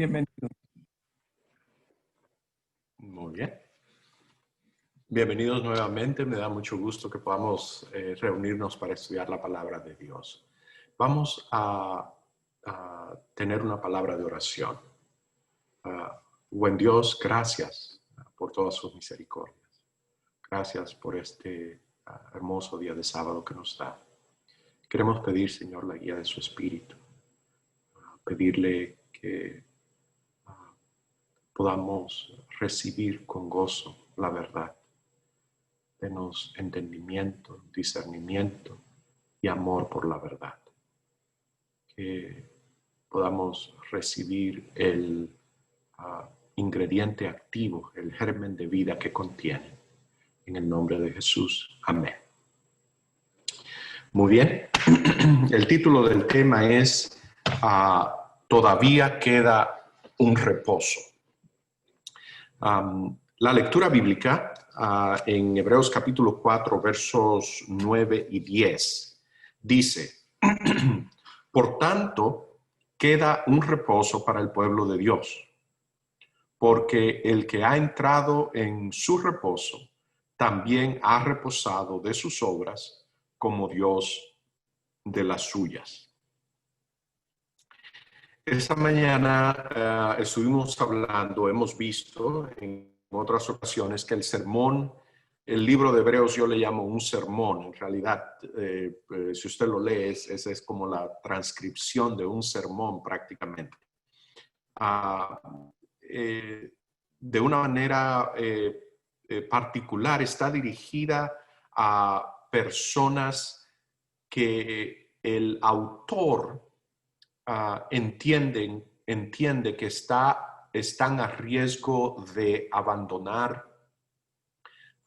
Bienvenido. Muy bien. Bienvenidos nuevamente. Me da mucho gusto que podamos reunirnos para estudiar la palabra de Dios. Vamos a tener una palabra de oración. Buen Dios, gracias por todas sus misericordias. Gracias por este hermoso día de sábado que nos da. Queremos pedir, Señor, la guía de su Espíritu. Pedirle que podamos recibir con gozo la verdad. Denos entendimiento, discernimiento y amor por la verdad. Que podamos recibir el ingrediente activo, el germen de vida que contiene. En el nombre de Jesús. Amén. Muy bien. El título del tema es Todavía queda un reposo. La lectura bíblica en Hebreos capítulo 4, versos 9 y 10 dice: Por tanto, queda un reposo para el pueblo de Dios, porque el que ha entrado en su reposo también ha reposado de sus obras como Dios de las suyas. Esta mañana estuvimos hablando, hemos visto en otras ocasiones que el libro de Hebreos yo le llamo un sermón. En realidad, si usted lo lee, esa es como la transcripción de un sermón prácticamente. De una manera particular está dirigida a personas que el autor entiende que están a riesgo de abandonar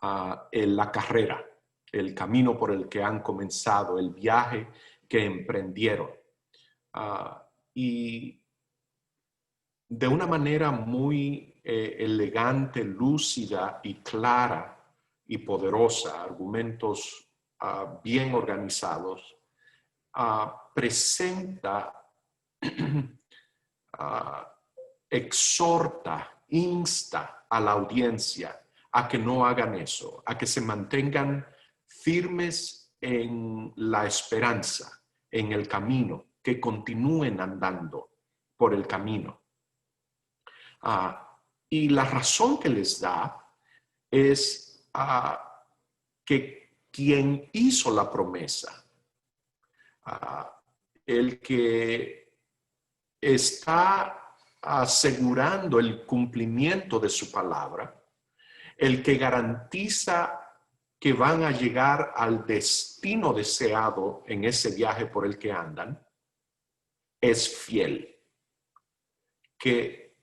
la carrera, el camino por el que han comenzado, el viaje que emprendieron. Y de una manera muy elegante, lúcida y clara y poderosa, argumentos bien organizados, presenta, exhorta, insta a la audiencia a que no hagan eso, a que se mantengan firmes en la esperanza, en el camino, que continúen andando por el camino. Y la razón que les da es que quien hizo la promesa, el que está asegurando el cumplimiento de su palabra, el que garantiza que van a llegar al destino deseado en ese viaje por el que andan, es fiel. Que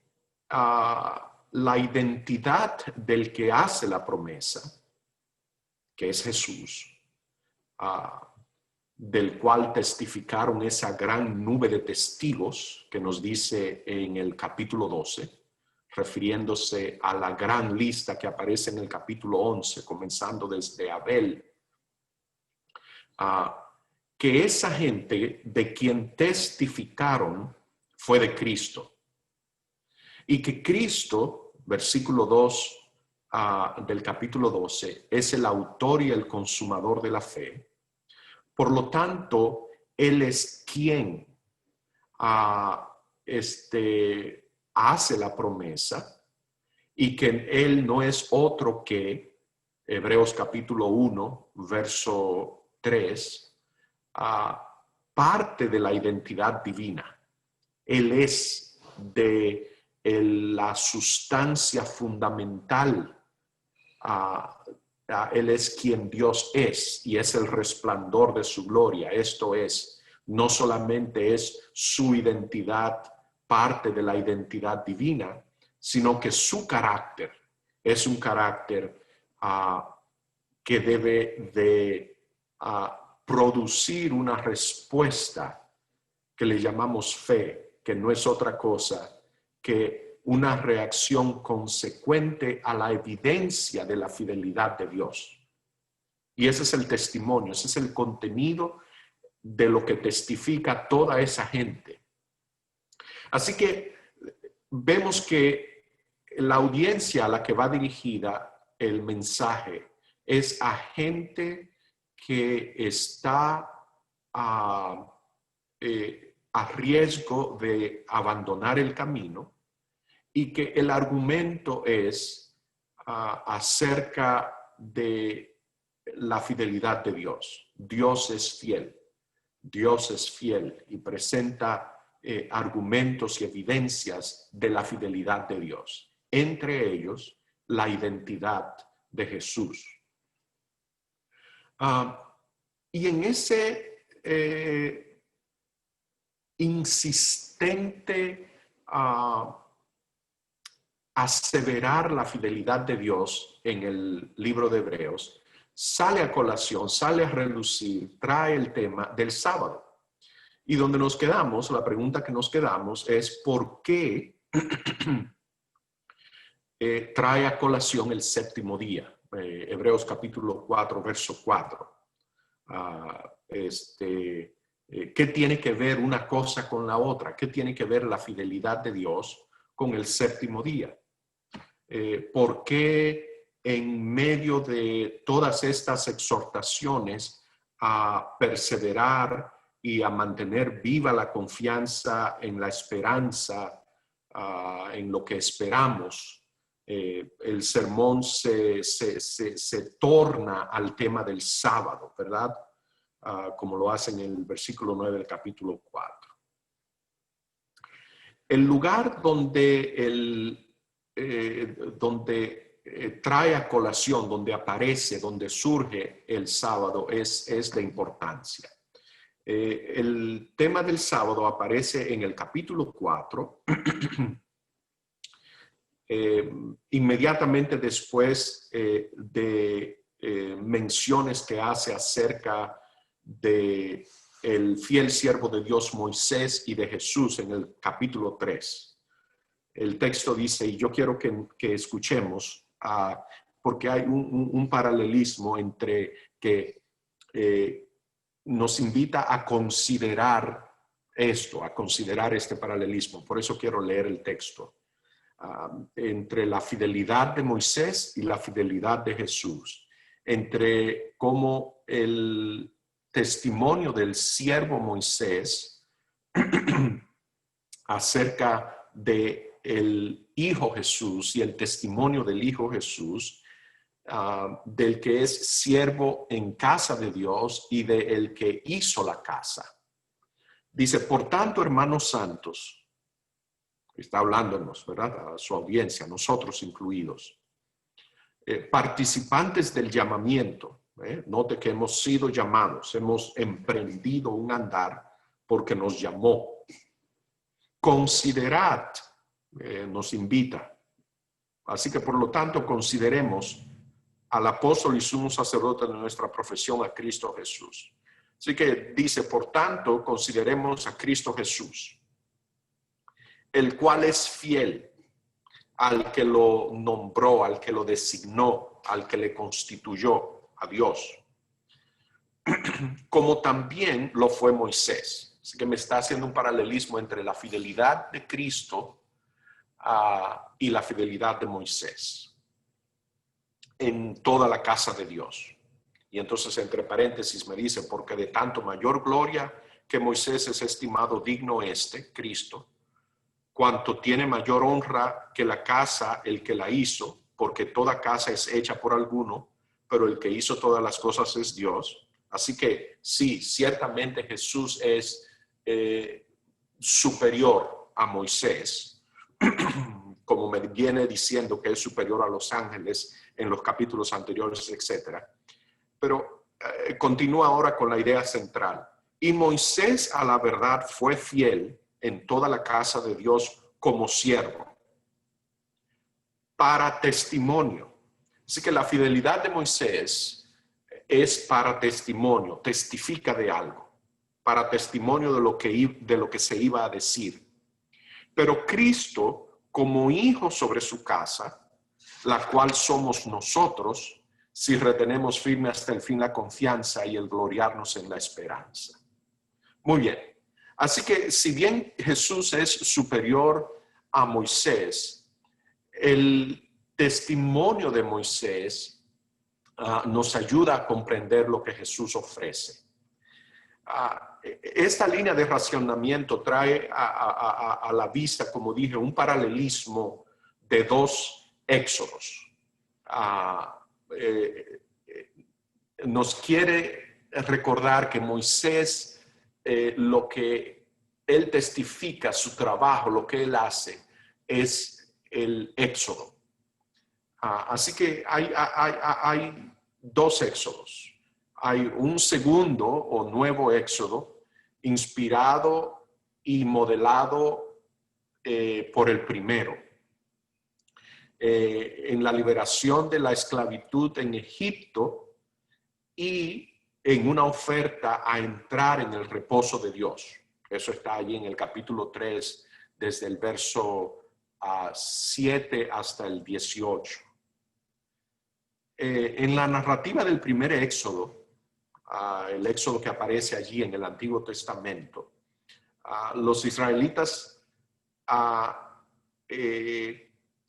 la identidad del que hace la promesa, que es Jesús, del cual testificaron esa gran nube de testigos que nos dice en el capítulo 12, refiriéndose a la gran lista que aparece en el capítulo 11, comenzando desde Abel, que esa gente de quien testificaron fue de Cristo. Y que Cristo, versículo 2 del capítulo 12, es el autor y el consumador de la fe. Por lo tanto, Él es quien hace la promesa, y que Él no es otro que, Hebreos capítulo 1, verso 3, parte de la identidad divina. Él es de la sustancia fundamental. Él es quien Dios es y es el resplandor de su gloria. Esto es, no solamente es su identidad, parte de la identidad divina, sino que su carácter es un carácter que debe de producir una respuesta que le llamamos fe, que no es otra cosa que una reacción consecuente a la evidencia de la fidelidad de Dios. Y ese es el testimonio, ese es el contenido de lo que testifica toda esa gente. Así que vemos que la audiencia a la que va dirigida el mensaje es a gente que está a riesgo de abandonar el camino, y que el argumento es acerca de la fidelidad de Dios. Dios es fiel. Dios es fiel y presenta argumentos y evidencias de la fidelidad de Dios. Entre ellos, la identidad de Jesús. Y en ese insistente aseverar la fidelidad de Dios en el libro de Hebreos, sale a colación, sale a relucir, trae el tema del sábado. Y donde nos quedamos, la pregunta que nos quedamos es ¿por qué trae a colación el séptimo día? Hebreos capítulo 4, verso 4. ¿Qué tiene que ver una cosa con la otra? ¿Qué tiene que ver la fidelidad de Dios con el séptimo día? ¿Por qué en medio de todas estas exhortaciones a perseverar y a mantener viva la confianza en la esperanza, en lo que esperamos, el sermón se torna al tema del sábado, ¿verdad? Como lo hace en el versículo 9 del capítulo 4. El lugar donde trae a colación, donde aparece, donde surge el sábado es de importancia. El tema del sábado aparece en el capítulo 4, inmediatamente después de menciones que hace acerca de el fiel siervo de Dios Moisés y de Jesús en el capítulo 3. El texto dice, y yo quiero que escuchemos, porque hay un paralelismo entre que nos invita a considerar esto, a considerar este paralelismo. Por eso quiero leer el texto. Entre la fidelidad de Moisés y la fidelidad de Jesús. Entre cómo el testimonio del siervo Moisés acerca de el Hijo Jesús y el testimonio del Hijo Jesús, del que es siervo en casa de Dios y del que hizo la casa. Dice, por tanto, hermanos santos, está hablándonos, ¿verdad? A su audiencia, nosotros incluidos, participantes del llamamiento. Note que hemos sido llamados, hemos emprendido un andar porque nos llamó. Considerad, nos invita. Así que por lo tanto consideremos al apóstol y sumo sacerdote de nuestra profesión, a Cristo Jesús. Así que dice, por tanto, consideremos a Cristo Jesús, el cual es fiel al que lo nombró, al que lo designó, al que le constituyó, a Dios, como también lo fue Moisés. Así que me está haciendo un paralelismo entre la fidelidad de Cristo y la fidelidad de Moisés en toda la casa de Dios. Y entonces entre paréntesis me dice, porque de tanto mayor gloria que Moisés es estimado digno Cristo, cuanto tiene mayor honra que la casa el que la hizo, porque toda casa es hecha por alguno, pero el que hizo todas las cosas es Dios. Así que sí, ciertamente Jesús es superior a Moisés, como me viene diciendo que es superior a los ángeles en los capítulos anteriores, etc. Pero continúa ahora con la idea central. Y Moisés a la verdad fue fiel en toda la casa de Dios como siervo, para testimonio. Así que la fidelidad de Moisés es para testimonio, testifica de algo, para testimonio de lo que se iba a decir. Pero Cristo, como hijo sobre su casa, la cual somos nosotros, si retenemos firme hasta el fin la confianza y el gloriarnos en la esperanza. Muy bien. Así que si bien Jesús es superior a Moisés, el testimonio de Moisés nos ayuda a comprender lo que Jesús ofrece. Esta línea de racionamiento trae a la vista, como dije, un paralelismo de dos éxodos. Nos quiere recordar que Moisés, lo que él testifica, su trabajo, lo que él hace, es el éxodo. Así que hay dos éxodos. Hay un segundo o nuevo éxodo inspirado y modelado por el primero. En la liberación de la esclavitud en Egipto y en una oferta a entrar en el reposo de Dios. Eso está allí en el capítulo 3, desde el verso 7 hasta el 18. En la narrativa del primer éxodo, el éxodo que aparece allí en el Antiguo Testamento, los israelitas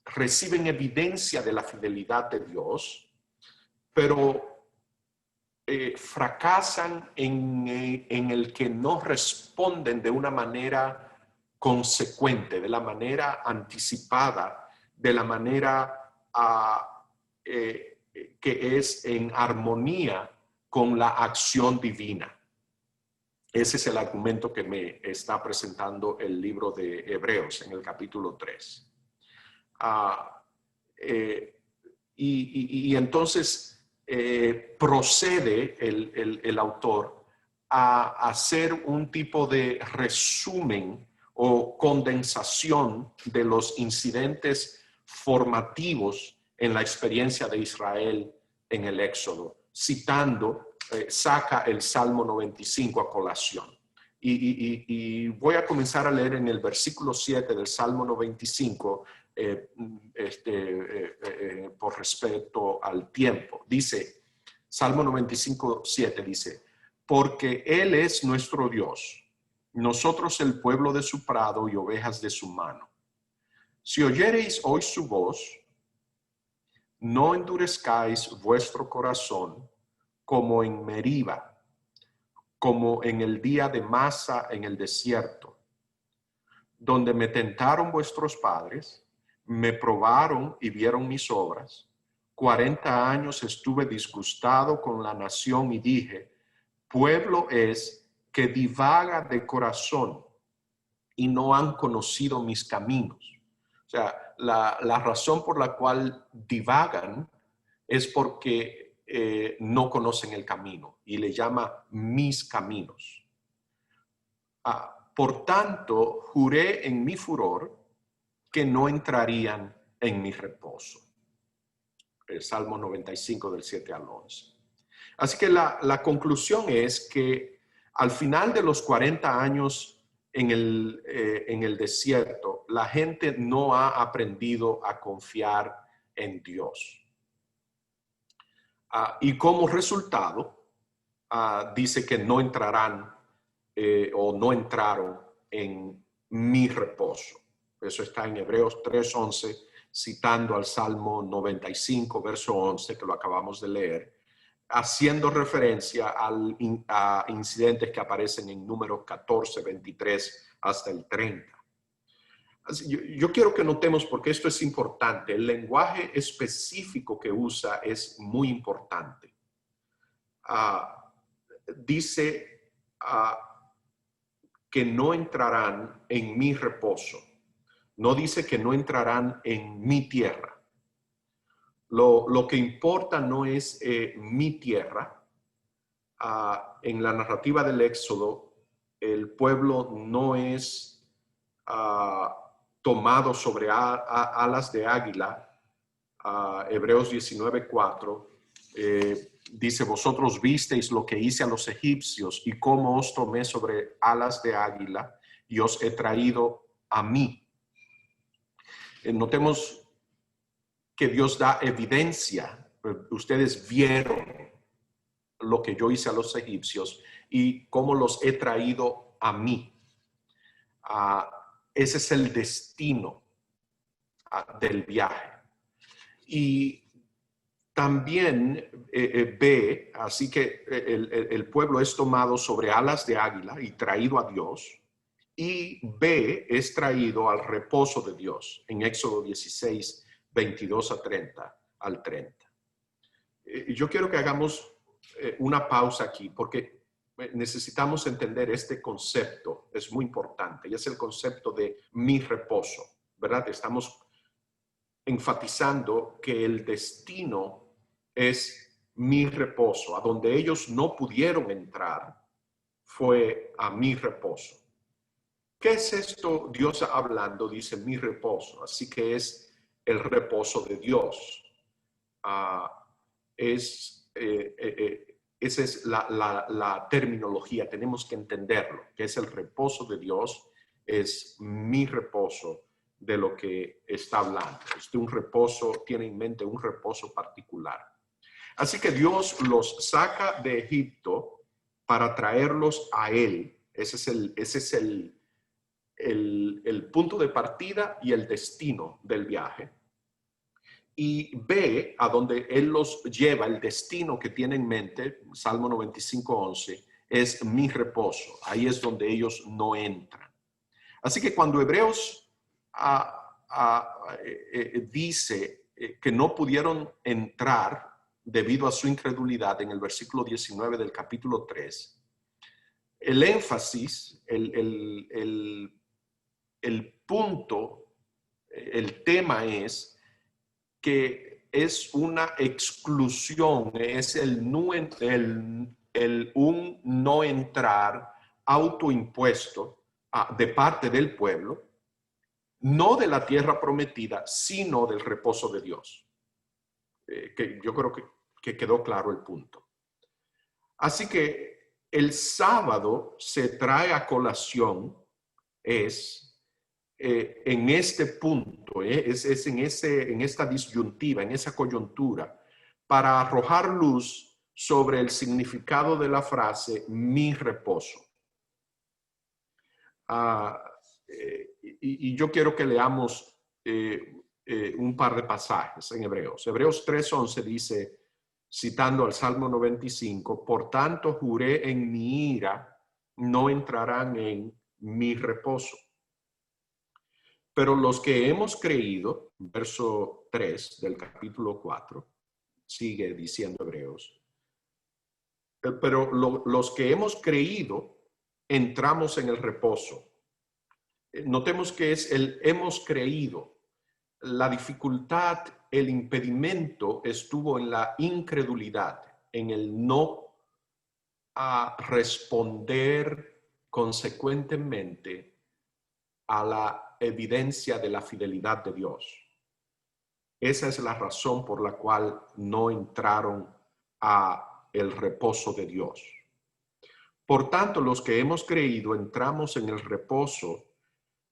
reciben evidencia de la fidelidad de Dios, pero fracasan en el que no responden de una manera consecuente, de la manera anticipada, de la manera que es en armonía con la acción divina. Ese es el argumento que me está presentando el libro de Hebreos en el capítulo 3. Y entonces procede el autor a hacer un tipo de resumen o condensación de los incidentes formativos en la experiencia de Israel en el Éxodo, citando, saca el Salmo 95 a colación. Y voy a comenzar a leer en el versículo 7 del Salmo 95, por respecto al tiempo. Dice, Salmo 95, 7 dice, porque Él es nuestro Dios, nosotros el pueblo de su prado y ovejas de su mano. Si oyereis hoy su voz, no endurezcáis vuestro corazón como en Meriba, como en el día de Masa en el desierto, donde me tentaron vuestros padres, me probaron y vieron mis obras. 40 años estuve disgustado con la nación y dije, pueblo es que divaga de corazón y no han conocido mis caminos. O sea, la razón por la cual divagan es porque no conocen el camino y le llama mis caminos. Por tanto, juré en mi furor que no entrarían en mi reposo. El Salmo 95 del 7 al 11. Así que la conclusión es que al final de los 40 años en el desierto, la gente no ha aprendido a confiar en Dios. Y como resultado, dice que no entrarán o no entraron en mi reposo. Eso está en Hebreos 3:11, citando al Salmo 95, verso 11, que lo acabamos de leer, haciendo referencia a incidentes que aparecen en Números 14, 23 hasta el 30. Yo quiero que notemos, porque esto es importante, el lenguaje específico que usa es muy importante. Dice que no entrarán en mi reposo. No dice que no entrarán en mi tierra. Lo que importa no es mi tierra. En la narrativa del Éxodo, el pueblo no es tomado sobre alas de águila. Hebreos 19:4 dice, vosotros visteis lo que hice a los egipcios y cómo os tomé sobre alas de águila y os he traído a mí. Notemos que Dios da evidencia. Ustedes vieron lo que yo hice a los egipcios y cómo los he traído a mí. Ese es el destino del viaje. Y también B, así que el pueblo es tomado sobre alas de águila y traído a Dios. Y B es traído al reposo de Dios en Éxodo 16, 22 a 30 al 30. Yo quiero que hagamos una pausa aquí porque necesitamos entender este concepto, es muy importante, y es el concepto de mi reposo, ¿verdad? Estamos enfatizando que el destino es mi reposo. A donde ellos no pudieron entrar fue a mi reposo. ¿Qué es esto? Dios hablando, dice mi reposo. Así que es el reposo de Dios. Esa es la terminología. Tenemos que entenderlo, que es el reposo de Dios, es mi reposo de lo que está hablando. Es de un reposo, tiene en mente un reposo particular. Así que Dios los saca de Egipto para traerlos a Él. Ese es el punto de partida y el destino del viaje. Y ve a donde Él los lleva, el destino que tiene en mente, Salmo 95:11, es mi reposo. Ahí es donde ellos no entran. Así que cuando Hebreos dice que no pudieron entrar debido a su incredulidad en el versículo 19 del capítulo 3, el énfasis, el punto, el tema es que es una exclusión, es un no entrar autoimpuesto de parte del pueblo, no de la tierra prometida, sino del reposo de Dios. Que yo creo que quedó claro el punto. Así que el sábado se trae a colación en este punto, es en esta disyuntiva, en esa coyuntura, para arrojar luz sobre el significado de la frase mi reposo. Y yo quiero que leamos un par de pasajes en Hebreos. Hebreos 3:11 dice, citando al Salmo 95, por tanto juré en mi ira, no entrarán en mi reposo. Pero los que hemos creído, verso 3 del capítulo 4, sigue diciendo Hebreos, pero los que hemos creído, entramos en el reposo. Notemos que es el hemos creído. La dificultad, el impedimento estuvo en la incredulidad, en el no responder consecuentemente a la evidencia de la fidelidad de Dios. Esa es la razón por la cual no entraron a el reposo de Dios. Por tanto, los que hemos creído entramos en el reposo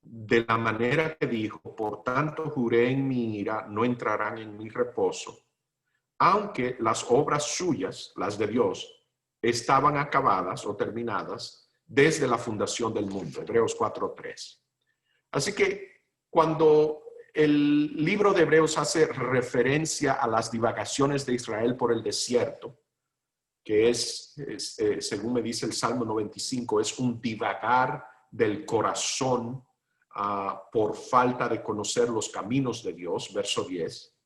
de la manera que dijo, por tanto juré en mi ira, no entrarán en mi reposo, aunque las obras suyas, las de Dios, estaban acabadas o terminadas desde la fundación del mundo. Hebreos 4:3. Así que cuando el libro de Hebreos hace referencia a las divagaciones de Israel por el desierto, que según me dice el Salmo 95, es un divagar del corazón por falta de conocer los caminos de Dios, verso 10.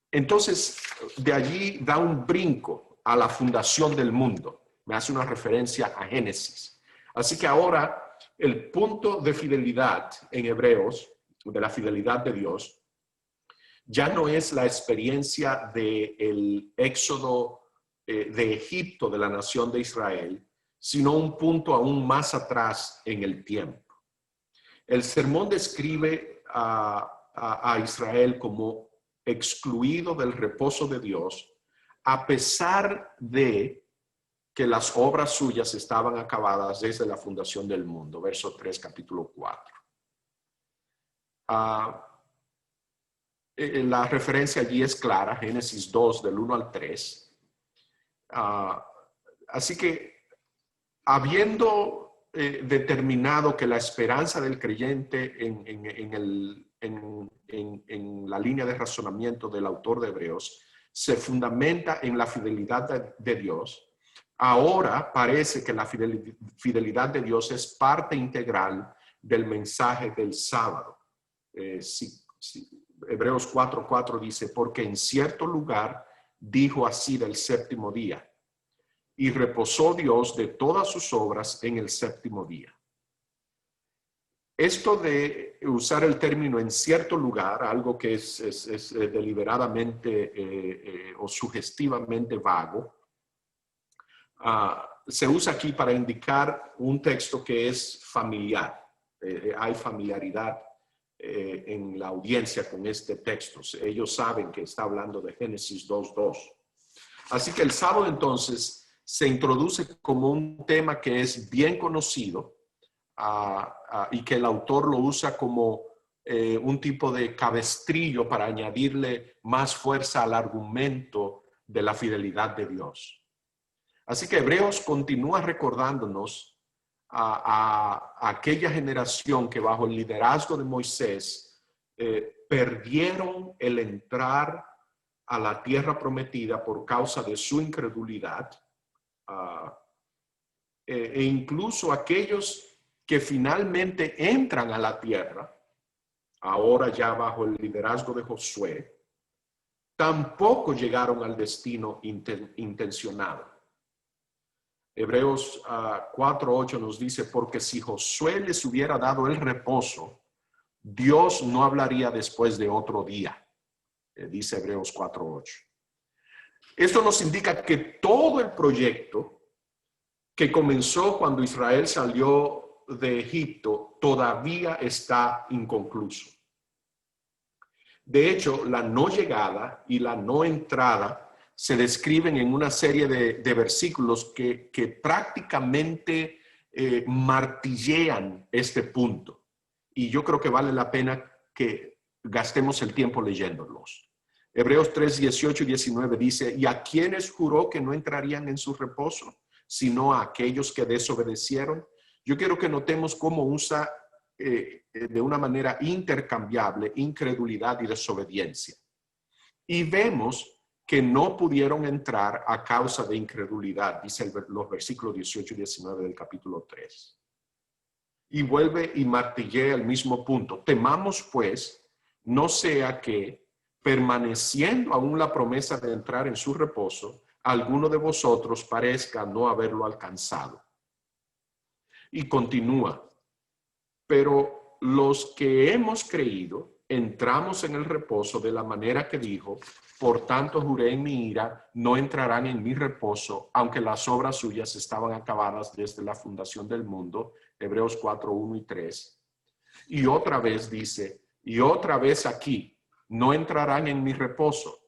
Entonces, de allí da un brinco a la fundación del mundo. Me hace una referencia a Génesis. Así que ahora el punto de fidelidad en Hebreos, de la fidelidad de Dios, ya no es la experiencia del éxodo de Egipto de la nación de Israel, sino un punto aún más atrás en el tiempo. El sermón describe a Israel como excluido del reposo de Dios, a pesar de que las obras suyas estaban acabadas desde la fundación del mundo. Verso 3, capítulo 4. La referencia allí es clara, Génesis 2, del 1 al 3. Así que, habiendo determinado que la esperanza del creyente en en la línea de razonamiento del autor de Hebreos se fundamenta en la fidelidad de Dios, ahora parece que la fidelidad de Dios es parte integral del mensaje del sábado. Hebreos 4:4 dice, porque en cierto lugar dijo así del séptimo día, y reposó Dios de todas sus obras en el séptimo día. Esto de usar el término en cierto lugar, algo que es deliberadamente o sugestivamente vago, se usa aquí para indicar un texto que es familiar. Hay familiaridad en la audiencia con este texto. Ellos saben que está hablando de Génesis 2:2. Así que el sábado entonces se introduce como un tema que es bien conocido y que el autor lo usa como un tipo de cabestrillo para añadirle más fuerza al argumento de la fidelidad de Dios. Así que Hebreos continúa recordándonos a aquella generación que bajo el liderazgo de Moisés perdieron el entrar a la tierra prometida por causa de su incredulidad, e incluso aquellos que finalmente entran a la tierra, ahora ya bajo el liderazgo de Josué, tampoco llegaron al destino intencionado. Hebreos 4:8 nos dice, porque si Josué les hubiera dado el reposo, Dios no hablaría después de otro día, dice Hebreos 4:8. Esto nos indica que todo el proyecto que comenzó cuando Israel salió de Egipto todavía está inconcluso. De hecho, la no llegada y la no entrada se describen en una serie de versículos que prácticamente martillean este punto. Y yo creo que vale la pena que gastemos el tiempo leyéndolos. Hebreos 3:18 y 19 dice, ¿y a quiénes juró que no entrarían en su reposo, sino a aquellos que desobedecieron? Yo quiero que notemos cómo usa de una manera intercambiable incredulidad y desobediencia. Y vemos que no pudieron entrar a causa de incredulidad, dice los versículos 18 y 19 del capítulo 3. Y vuelve y martillea el mismo punto. Temamos pues, no sea que, permaneciendo aún la promesa de entrar en su reposo, alguno de vosotros parezca no haberlo alcanzado. Y continúa, pero los que hemos creído entramos en el reposo de la manera que dijo, por tanto juré en mi ira, no entrarán en mi reposo, aunque las obras suyas estaban acabadas desde la fundación del mundo, Hebreos 4:1 y 3. Y otra vez dice, y otra vez aquí, no entrarán en mi reposo.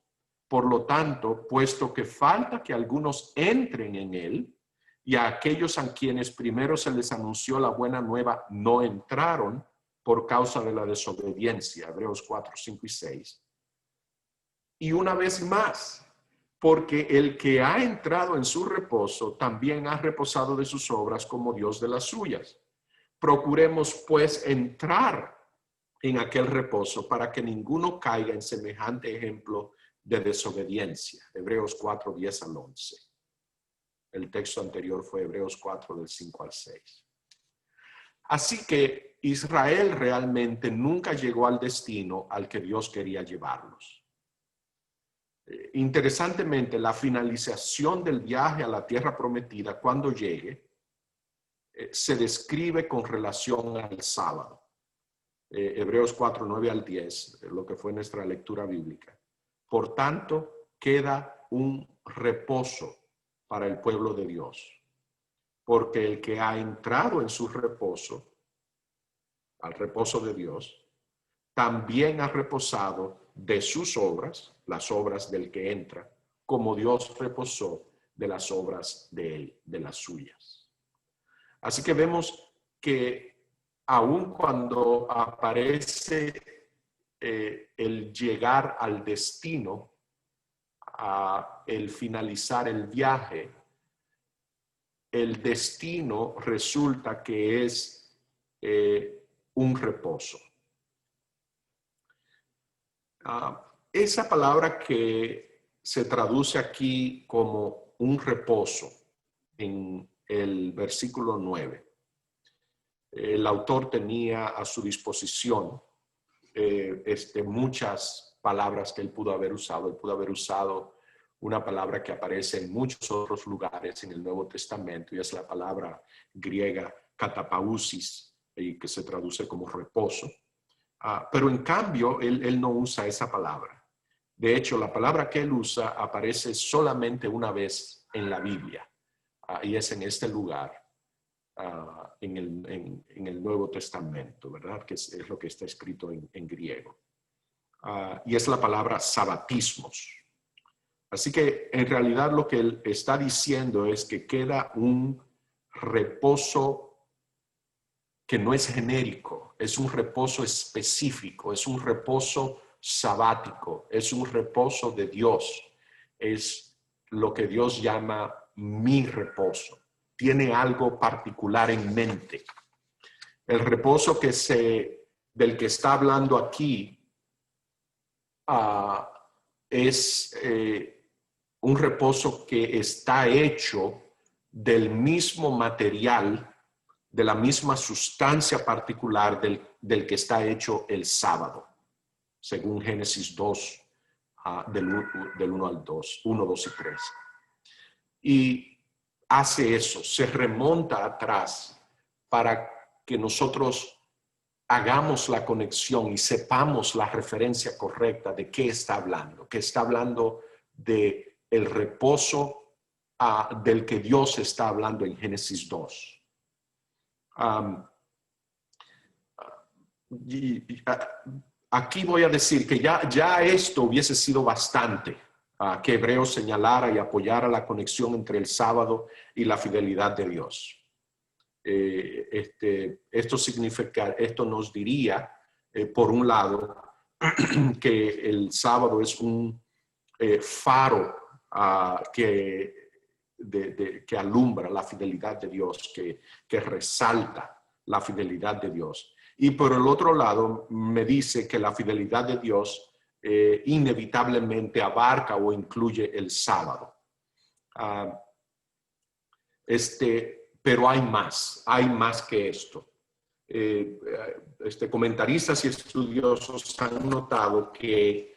Por lo tanto, puesto que falta que algunos entren en él, y a aquellos a quienes primero se les anunció la buena nueva no entraron por causa de la desobediencia, Hebreos 4:5 y 6. Y una vez más, porque el que ha entrado en su reposo también ha reposado de sus obras como Dios de las suyas. Procuremos pues entrar en aquel reposo para que ninguno caiga en semejante ejemplo de desobediencia, Hebreos 4:10 al 11. El texto anterior fue Hebreos 4 del 5 al 6. Así que Israel realmente nunca llegó al destino al que Dios quería llevarlos. Interesantemente, la finalización del viaje a la tierra prometida, cuando llegue, se describe con relación al sábado. Hebreos 4, 9 al 10, lo que fue nuestra lectura bíblica. Por tanto, queda un reposo para el pueblo de Dios, porque el que ha entrado en su reposo, al reposo de Dios, también ha reposado de sus obras, las obras del que entra, como Dios reposó de las obras de él, de las suyas. Así que vemos que aun cuando aparece el llegar al destino, el finalizar el viaje, el destino resulta que es un reposo. Esa palabra que se traduce aquí como un reposo en el versículo 9, el autor tenía a su disposición muchas palabras que él pudo haber usado. Él pudo haber usado una palabra que aparece en muchos otros lugares en el Nuevo Testamento, y es la palabra griega katapausis, y que se traduce como reposo. Pero en cambio, él no usa esa palabra. De hecho, la palabra que él usa aparece solamente una vez en la Biblia, y es en este lugar, en el Nuevo Testamento, ¿verdad? Que es lo que está escrito en griego. Y es la palabra sabatismos. Así que en realidad lo que él está diciendo es que queda un reposo que no es genérico, es un reposo específico, es un reposo sabático, es un reposo de Dios, es lo que Dios llama mi reposo. Tiene algo particular en mente. El reposo del que está hablando aquí es un reposo que está hecho del mismo material, de la misma sustancia particular del que está hecho el sábado, según Génesis 2, del 1 al 2, 1, 2 y 3. Y hace eso, se remonta atrás para que nosotros hagamos la conexión y sepamos la referencia correcta de qué está hablando, que está hablando de el reposo del que Dios está hablando en Génesis 2. Aquí voy a decir que ya esto hubiese sido bastante que Hebreos señalara y apoyara la conexión entre el sábado y la fidelidad de Dios. Esto nos diría, por un lado, que el sábado es un faro que alumbra la fidelidad de Dios, que resalta la fidelidad de Dios. Y por el otro lado, me dice que la fidelidad de Dios inevitablemente abarca o incluye el sábado. Pero hay más que esto. Comentaristas y estudiosos han notado que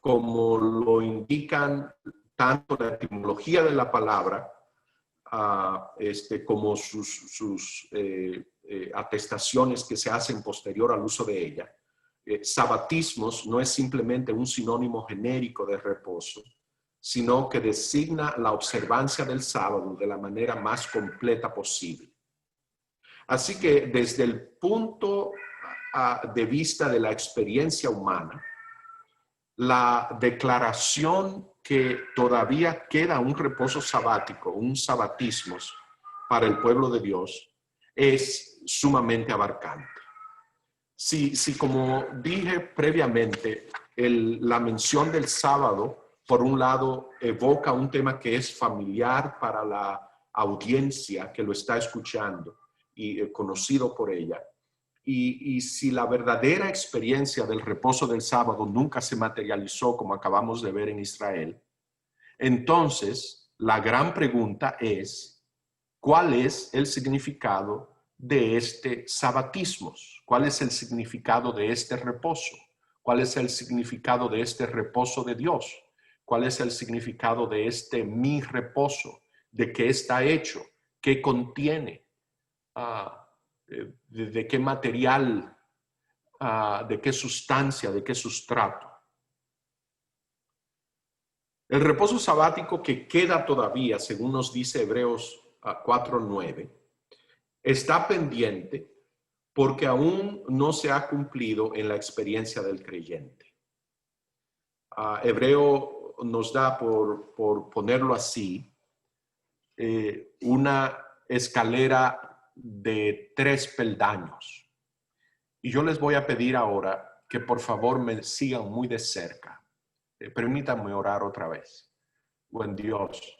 como lo indican tanto la etimología de la palabra como sus atestaciones que se hacen posterior al uso de ella, sabatismos no es simplemente un sinónimo genérico de reposo, sino que designa la observancia del sábado de la manera más completa posible. Así que desde el punto de vista de la experiencia humana, la declaración que todavía queda un reposo sabático, un sabatismos para el pueblo de Dios, es sumamente abarcante. Si como dije previamente, la mención del sábado, por un lado, evoca un tema que es familiar para la audiencia que lo está escuchando y conocido por ella. Y si la verdadera experiencia del reposo del sábado nunca se materializó, como acabamos de ver en Israel, entonces la gran pregunta es, ¿cuál es el significado de este sabatismos? ¿Cuál es el significado de este reposo? ¿Cuál es el significado de este reposo de Dios? ¿Cuál es el significado de este mi reposo? ¿De qué está hecho? ¿Qué contiene? ¿De qué material? ¿De qué sustancia? ¿De qué sustrato? El reposo sabático que queda todavía, según nos dice Hebreos 4:9, está pendiente porque aún no se ha cumplido en la experiencia del creyente. Hebreo nos da, por ponerlo así, una escalera de 3 peldaños. Y yo les voy a pedir ahora que por favor me sigan muy de cerca. Permítanme orar otra vez. Buen Dios,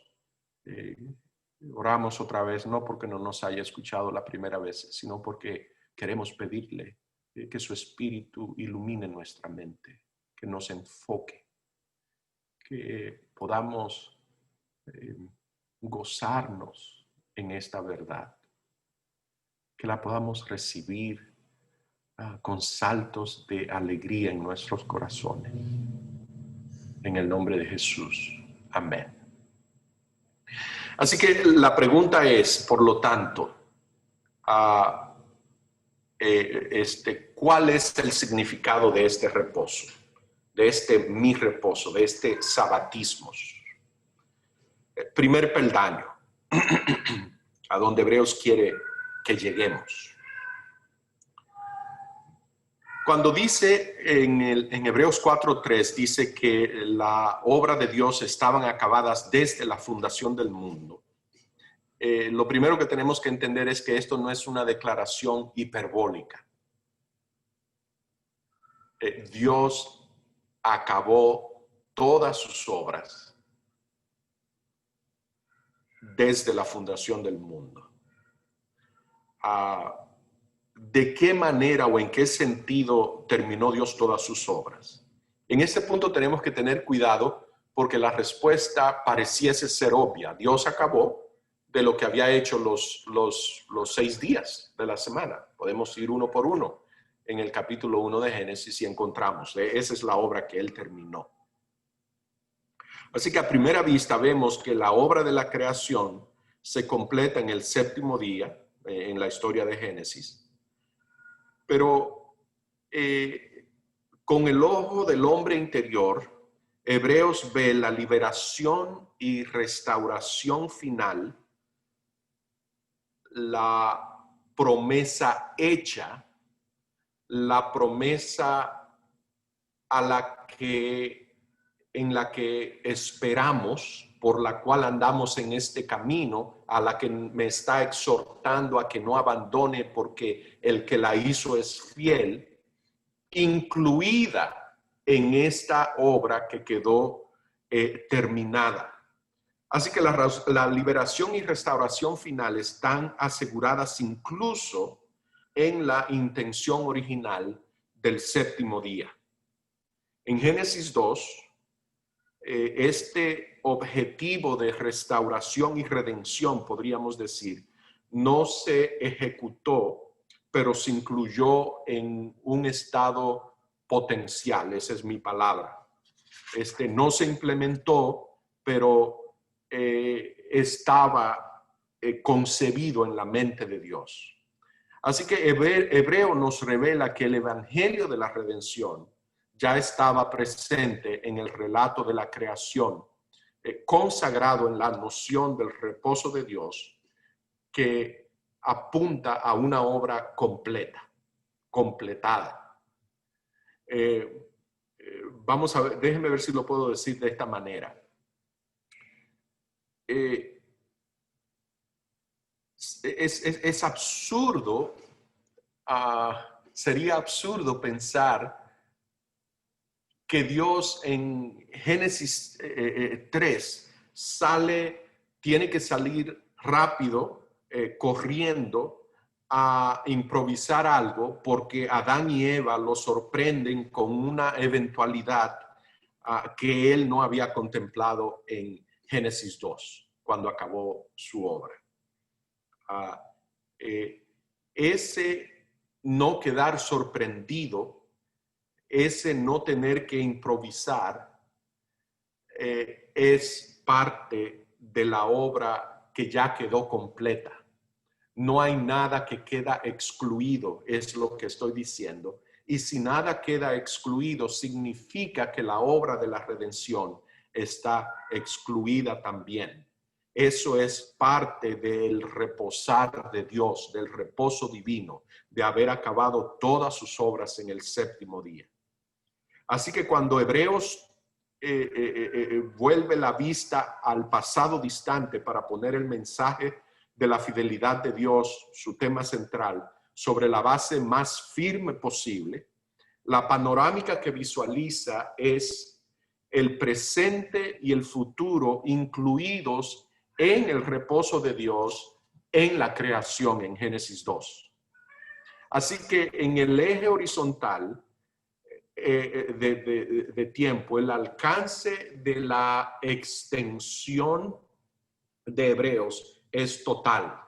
oramos otra vez, no porque no nos haya escuchado la primera vez, sino porque queremos pedirle que su Espíritu ilumine nuestra mente, que nos enfoque, que podamos gozarnos en esta verdad, que la podamos recibir con saltos de alegría en nuestros corazones. En el nombre de Jesús. Amén. Así que la pregunta es, por lo tanto, ¿cuál es el significado de este reposo? De este mi reposo, de este sabatismo. Primer peldaño, a donde Hebreos quiere que lleguemos. Cuando dice en Hebreos 4:3, dice que la obra de Dios estaban acabadas desde la fundación del mundo. Lo primero que tenemos que entender es que esto no es una declaración hiperbólica. Dios acabó todas sus obras desde la fundación del mundo. ¿De qué manera o en qué sentido terminó Dios todas sus obras? En este punto tenemos que tener cuidado porque la respuesta pareciese ser obvia. Dios acabó de lo que había hecho los 6 días de la semana. Podemos ir uno por uno en el capítulo 1 de Génesis y encontramos. Esa es la obra que él terminó. Así que a primera vista vemos que la obra de la creación se completa en el 7º día en la historia de Génesis. Pero con el ojo del hombre interior, Hebreos ve la liberación y restauración final, la promesa hecha, la promesa en la que esperamos, por la cual andamos en este camino, a la que me está exhortando a que no abandone porque el que la hizo es fiel, incluida en esta obra que quedó terminada. Así que la liberación y restauración final están aseguradas incluso en la intención original del 7º día. En Génesis 2, este objetivo de restauración y redención, podríamos decir, no se ejecutó, pero se incluyó en un estado potencial. Esa es mi palabra. No se implementó, pero estaba concebido en la mente de Dios. Así que Hebreo nos revela que el evangelio de la redención ya estaba presente en el relato de la creación, consagrado en la noción del reposo de Dios, que apunta a una obra completa, completada. Vamos a ver, déjenme ver si lo puedo decir de esta manera. Es absurdo, sería absurdo pensar que Dios en Génesis 3 tiene que salir rápido, corriendo a improvisar algo porque Adán y Eva lo sorprenden con una eventualidad que él no había contemplado en Génesis 2, cuando acabó su obra. Ese no quedar sorprendido, ese no tener que improvisar, es parte de la obra que ya quedó completa. No hay nada que queda excluido, es lo que estoy diciendo. Y si nada queda excluido, significa que la obra de la redención está excluida también. Eso es parte del reposar de Dios, del reposo divino, de haber acabado todas sus obras en el 7º día. Así que cuando Hebreos vuelve la vista al pasado distante para poner el mensaje de la fidelidad de Dios, su tema central, sobre la base más firme posible, la panorámica que visualiza es el presente y el futuro incluidos en el reposo de Dios en la creación en Génesis 2. Así que en el eje horizontal de tiempo, el alcance de la extensión de Hebreos es total.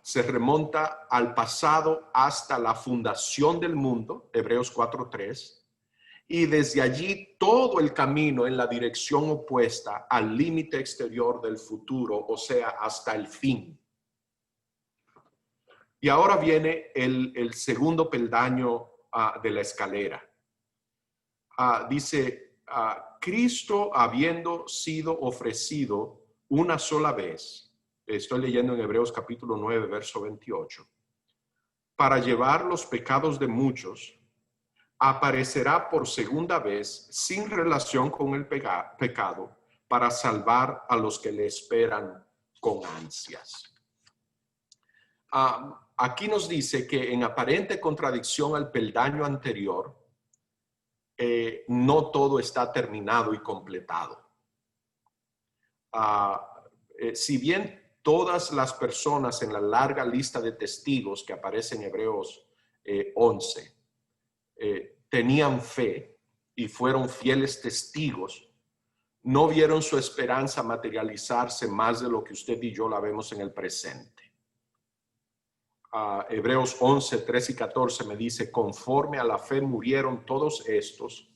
Se remonta al pasado hasta la fundación del mundo, Hebreos 4:3, y desde allí todo el camino en la dirección opuesta al límite exterior del futuro, o sea, hasta el fin. Y ahora viene el segundo peldaño de la escalera. Dice, Cristo habiendo sido ofrecido una sola vez, estoy leyendo en Hebreos capítulo 9, verso 28, para llevar los pecados de muchos, aparecerá por segunda vez sin relación con el pecado para salvar a los que le esperan con ansias. Aquí nos dice que en aparente contradicción al peldaño anterior, no todo está terminado y completado. Si bien todas las personas en la larga lista de testigos que aparece en Hebreos 11 tenían fe y fueron fieles testigos, no vieron su esperanza materializarse más de lo que usted y yo la vemos en el presente. Hebreos 11, 13 y 14 me dice, conforme a la fe murieron todos estos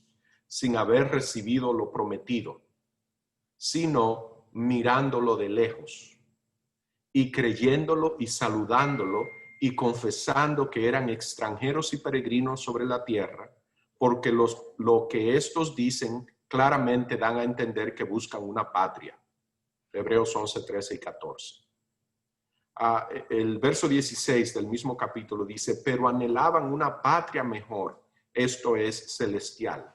sin haber recibido lo prometido, sino mirándolo de lejos y creyéndolo y saludándolo y confesando que eran extranjeros y peregrinos sobre la tierra, porque lo que estos dicen claramente dan a entender que buscan una patria. Hebreos 11, 13 y 14. El verso 16 del mismo capítulo dice, pero anhelaban una patria mejor, esto es celestial.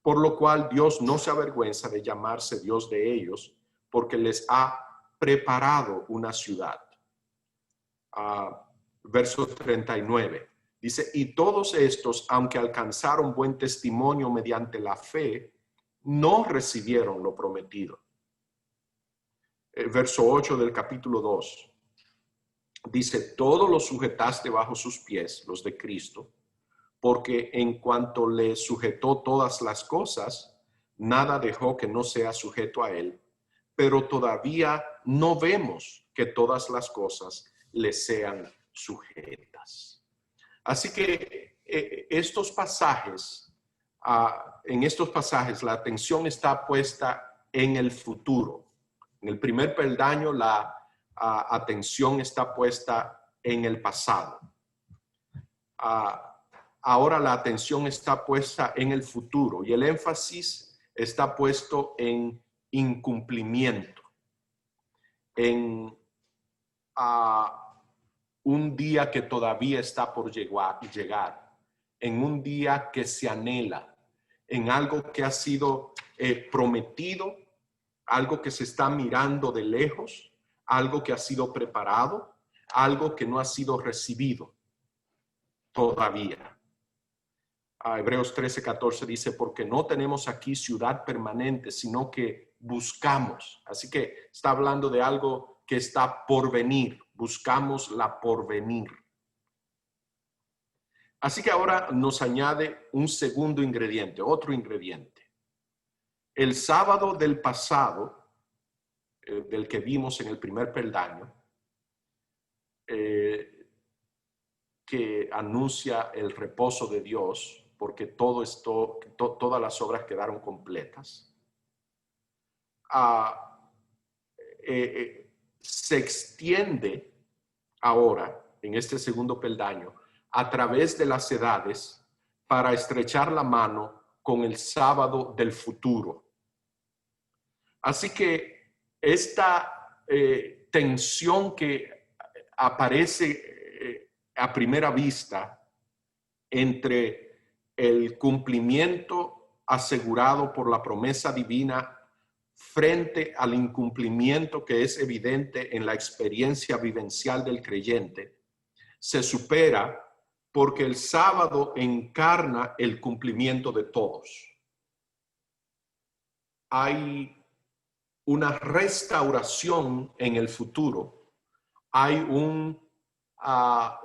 Por lo cual Dios no se avergüenza de llamarse Dios de ellos, porque les ha preparado una ciudad. Verso 39 dice, y todos estos, aunque alcanzaron buen testimonio mediante la fe, no recibieron lo prometido. Verso 8 del capítulo 2 dice, todos los sujetaste bajo sus pies, los de Cristo, porque en cuanto le sujetó todas las cosas, nada dejó que no sea sujeto a él, pero todavía no vemos que todas las cosas le sean sujetas. Así que estos pasajes, en estos pasajes la atención está puesta en el futuro. En el primer peldaño la atención está puesta en el pasado. Ahora la atención está puesta en el futuro y el énfasis está puesto en incumplimiento, en un día que todavía está por llegar, en un día que se anhela, en algo que ha sido prometido, algo que se está mirando de lejos, algo que ha sido preparado, algo que no ha sido recibido todavía. Hebreos 13:14 dice, porque no tenemos aquí ciudad permanente, sino que buscamos. Así que está hablando de algo que está por venir. Buscamos la porvenir. Así que ahora nos añade un segundo ingrediente, otro ingrediente. El sábado del pasado, del que vimos en el primer peldaño, que anuncia el reposo de Dios, porque todas las obras quedaron completas, se extiende ahora, en este segundo peldaño, a través de las edades para estrechar la mano con el sábado del futuro. Así que esta tensión que aparece a primera vista entre el cumplimiento asegurado por la promesa divina frente al incumplimiento que es evidente en la experiencia vivencial del creyente, se supera porque el sábado encarna el cumplimiento de todos. Hay una restauración en el futuro, hay un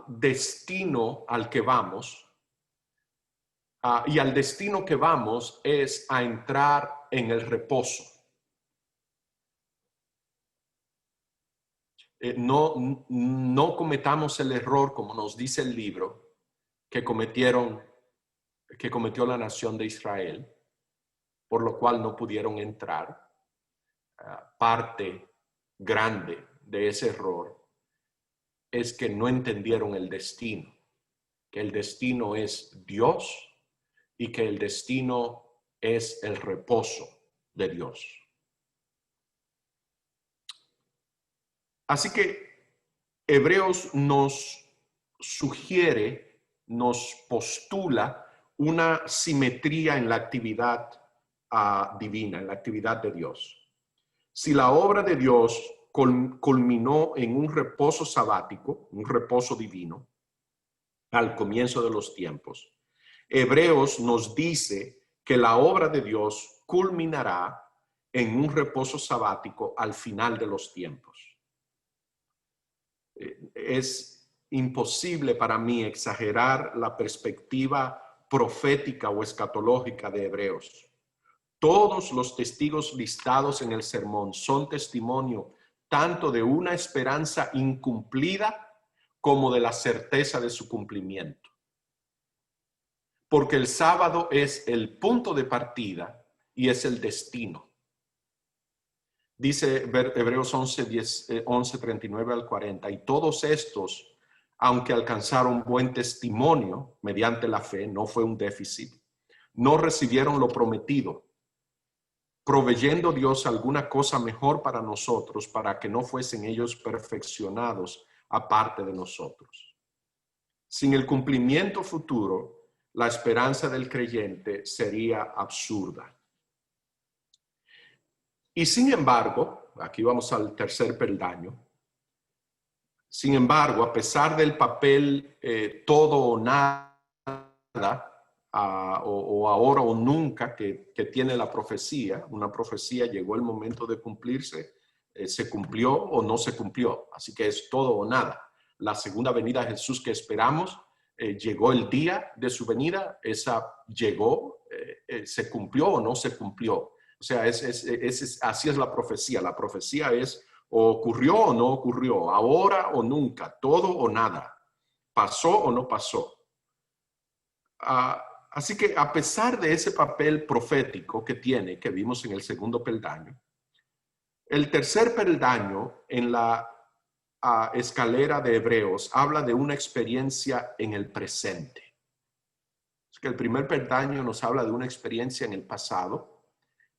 destino al que vamos, y al destino que vamos es a entrar en el reposo. No cometamos el error, como nos dice el libro, que cometió la nación de Israel, por lo cual no pudieron entrar. Parte grande de ese error es que no entendieron el destino, que el destino es Dios y que el destino es el reposo de Dios. Así que Hebreos nos sugiere, nos postula una simetría en la actividad divina, en la actividad de Dios. Si la obra de Dios culminó en un reposo sabático, un reposo divino, al comienzo de los tiempos, Hebreos nos dice que la obra de Dios culminará en un reposo sabático al final de los tiempos. Es imposible para mí exagerar la perspectiva profética o escatológica de Hebreos. Todos los testigos listados en el sermón son testimonio tanto de una esperanza incumplida como de la certeza de su cumplimiento. Porque el sábado es el punto de partida y es el destino. Dice Hebreos 11, 39 al 40, y todos estos, aunque alcanzaron buen testimonio mediante la fe, no fue un déficit, no recibieron lo prometido, proveyendo Dios alguna cosa mejor para nosotros, para que no fuesen ellos perfeccionados aparte de nosotros. Sin el cumplimiento futuro, la esperanza del creyente sería absurda. Y sin embargo, aquí vamos al tercer peldaño, sin embargo, a pesar del papel todo o nada, o ahora o nunca que tiene la profecía, una profecía llegó el momento de cumplirse, se cumplió o no se cumplió, así que es todo o nada. La segunda venida de Jesús que esperamos, llegó el día de su venida, esa llegó, se cumplió o no se cumplió. O sea, así es la profecía. La profecía es o ocurrió o no ocurrió, ahora o nunca, todo o nada, pasó o no pasó. Así que a pesar de ese papel profético que tiene, que vimos en el segundo peldaño, el tercer peldaño en la escalera de Hebreos habla de una experiencia en el presente. Es que el primer peldaño nos habla de una experiencia en el pasado,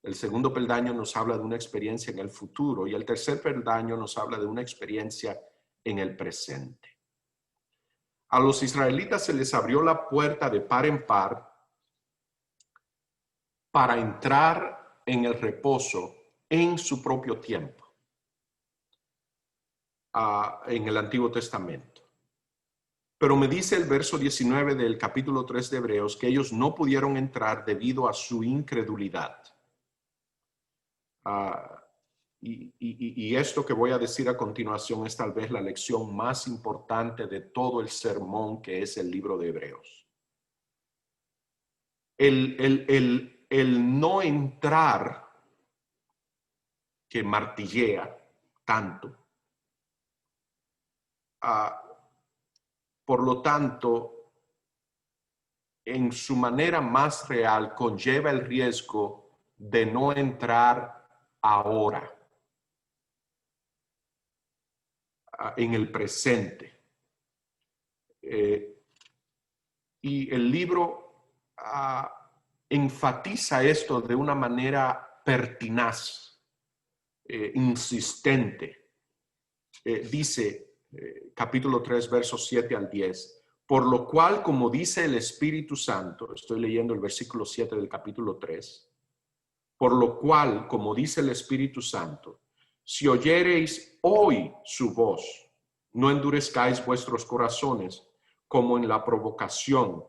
el segundo peldaño nos habla de una experiencia en el futuro y el tercer peldaño nos habla de una experiencia en el presente. A los israelitas se les abrió la puerta de par en par para entrar en el reposo en su propio tiempo, en el Antiguo Testamento. Pero me dice el verso 19 del capítulo 3 de Hebreos que ellos no pudieron entrar debido a su incredulidad. Y esto que voy a decir a continuación es tal vez la lección más importante de todo el sermón que es el libro de Hebreos. El no entrar, que martillea tanto, por lo tanto, en su manera más real conlleva el riesgo de no entrar ahora, en el presente. Y el libro enfatiza esto de una manera pertinaz, insistente. Dice, capítulo 3, versos 7 al 10, por lo cual, como dice el Espíritu Santo, estoy leyendo el versículo 7 del capítulo 3, por lo cual, como dice el Espíritu Santo, si oyereis hoy su voz, no endurezcáis vuestros corazones como en la provocación,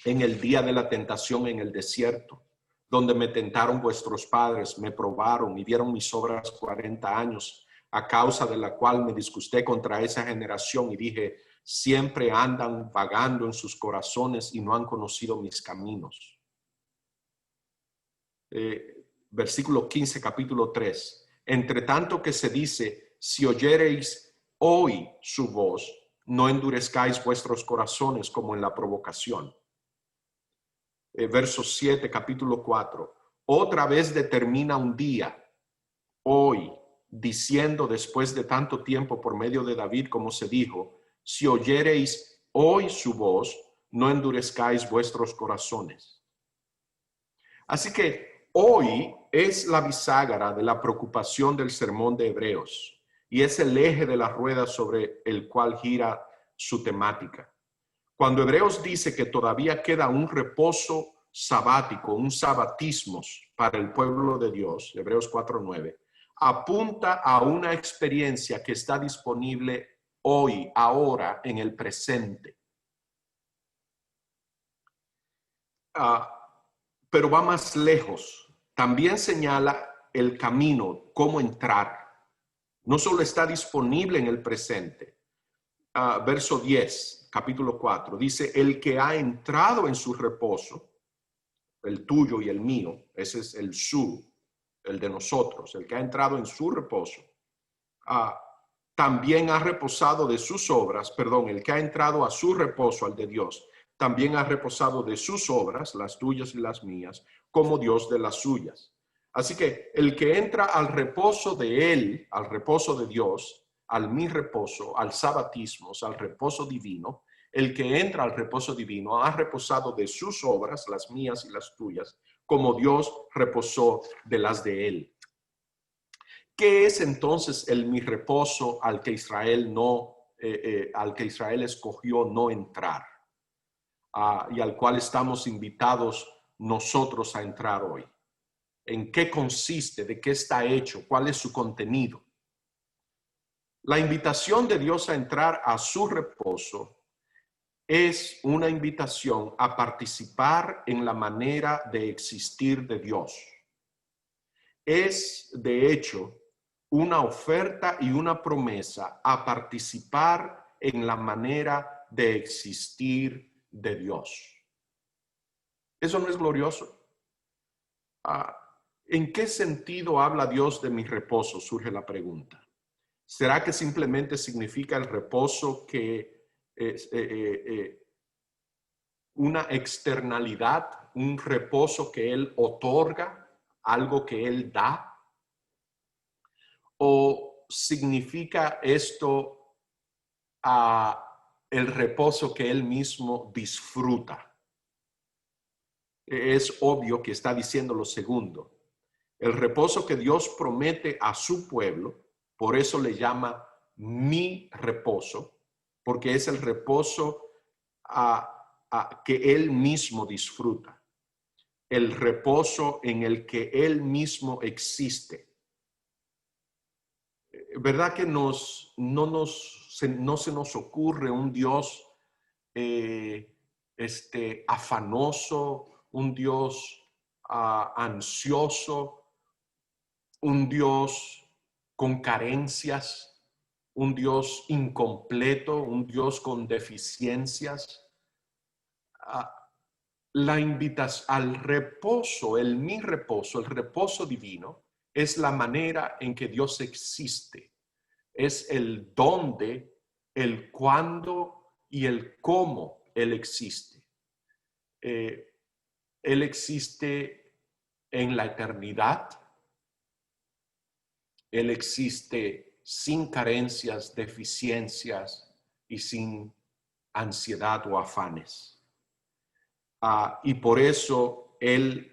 en el día de la tentación en el desierto, donde me tentaron vuestros padres, me probaron y vieron mis obras 40 años. a causa de la cual me disgusté contra esa generación y dije, siempre andan vagando en sus corazones y no han conocido mis caminos. Versículo 15, capítulo 3. Entre tanto que se dice, si oyereis hoy su voz, no endurezcáis vuestros corazones como en la provocación. Verso 7, capítulo 4. Otra vez determina un día, hoy, diciendo después de tanto tiempo por medio de David, como se dijo, si oyereis hoy su voz, no endurezcáis vuestros corazones. Así que hoy es la bisagra de la preocupación del sermón de Hebreos y es el eje de la rueda sobre el cual gira su temática. Cuando Hebreos dice que todavía queda un reposo sabático, un sabatismos para el pueblo de Dios, Hebreos 4:9, apunta a una experiencia que está disponible hoy, ahora, en el presente. Pero va más lejos. También señala el camino, cómo entrar. No solo está disponible en el presente. Verso 10, capítulo 4, dice, el que ha entrado en su reposo, el tuyo y el mío, ese es el su, el de nosotros, el que ha entrado en su reposo, también ha reposado de sus obras, perdón, el que ha entrado a su reposo, al de Dios, también ha reposado de sus obras, las tuyas y las mías, como Dios de las suyas. Así que el que entra al reposo de Él, al reposo de Dios, al mi reposo, al sabatismo, al reposo divino, el que entra al reposo divino ha reposado de sus obras, las mías y las tuyas, como Dios reposó de las de Él. ¿Qué es entonces el mi reposo al que Israel escogió no entrar? Y al cual estamos invitados nosotros a entrar hoy. ¿En qué consiste? ¿De qué está hecho? ¿Cuál es su contenido? La invitación de Dios a entrar a su reposo es una invitación a participar en la manera de existir de Dios. Es, de hecho, una oferta y una promesa a participar en la manera de existir de Dios. ¿Eso no es glorioso? ¿En qué sentido habla Dios de mi reposo? Surge la pregunta. ¿Será que simplemente significa el reposo que una externalidad, un reposo que Él otorga, algo que Él da? ¿O significa esto el reposo que Él mismo disfruta? Es obvio que está diciendo lo segundo. El reposo que Dios promete a su pueblo, por eso le llama mi reposo, porque es el reposo que Él mismo disfruta, el reposo en el que Él mismo existe. ¿Verdad que no se nos ocurre un Dios afanoso, un Dios ansioso, un Dios con carencias, un Dios incompleto, un Dios con deficiencias? La invitación al reposo, el mi reposo, el reposo divino, es la manera en que Dios existe. Es el dónde, el cuándo y el cómo Él existe. Él existe en la eternidad. Él existe sin carencias, deficiencias y sin ansiedad o afanes. Y por eso Él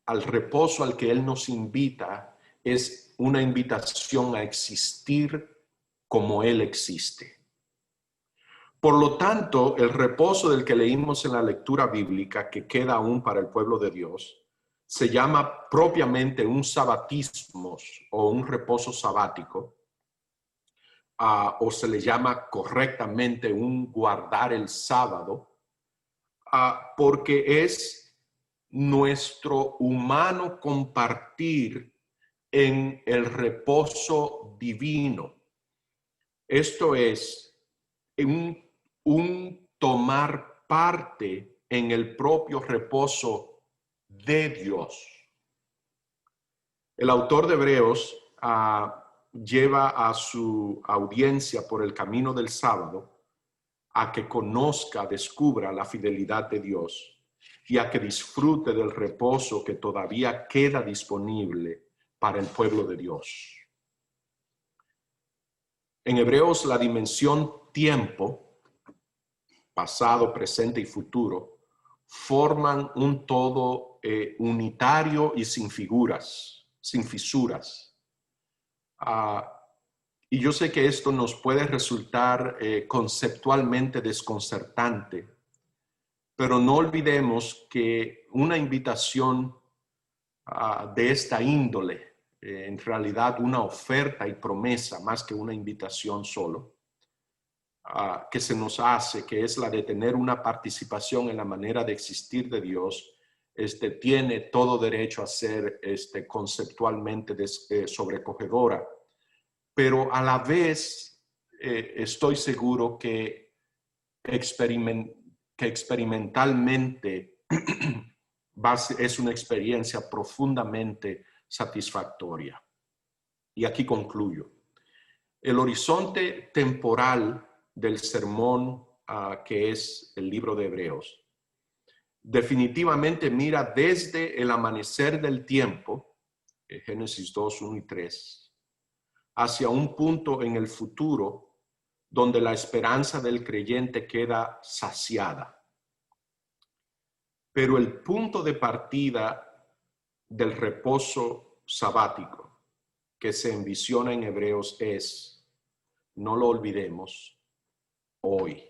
al reposo al que Él nos invita es una invitación a existir como Él existe. Por lo tanto, el reposo del que leímos en la lectura bíblica, que queda aún para el pueblo de Dios, se llama propiamente un sabatismo o un reposo sabático, o se le llama correctamente un guardar el sábado, porque es nuestro humano compartir en el reposo divino. Esto es un tomar parte en el propio reposo de Dios. El autor de Hebreos lleva a su audiencia por el camino del sábado a que conozca, descubra la fidelidad de Dios y a que disfrute del reposo que todavía queda disponible para el pueblo de Dios. En Hebreos, la dimensión tiempo, pasado, presente y futuro, forman un todo unitario y sin figuras, sin fisuras. Y yo sé que esto nos puede resultar conceptualmente desconcertante, pero no olvidemos que una invitación de esta índole, en realidad una oferta y promesa más que una invitación solo, que se nos hace, que es la de tener una participación en la manera de existir de Dios, tiene todo derecho a ser conceptualmente sobrecogedora, pero a la vez estoy seguro que experimentalmente es una experiencia profundamente satisfactoria. Y aquí concluyo. El horizonte temporal del sermón que es el libro de Hebreos definitivamente mira desde el amanecer del tiempo, Génesis 2, 1 y 3, hacia un punto en el futuro donde la esperanza del creyente queda saciada. Pero el punto de partida del reposo sabático que se envisiona en Hebreos es, no lo olvidemos, hoy.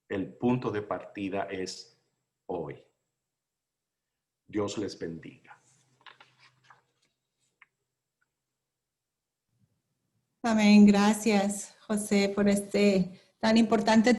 El punto de partida es hoy. Dios les bendiga. Amén. Gracias, José, por este tan importante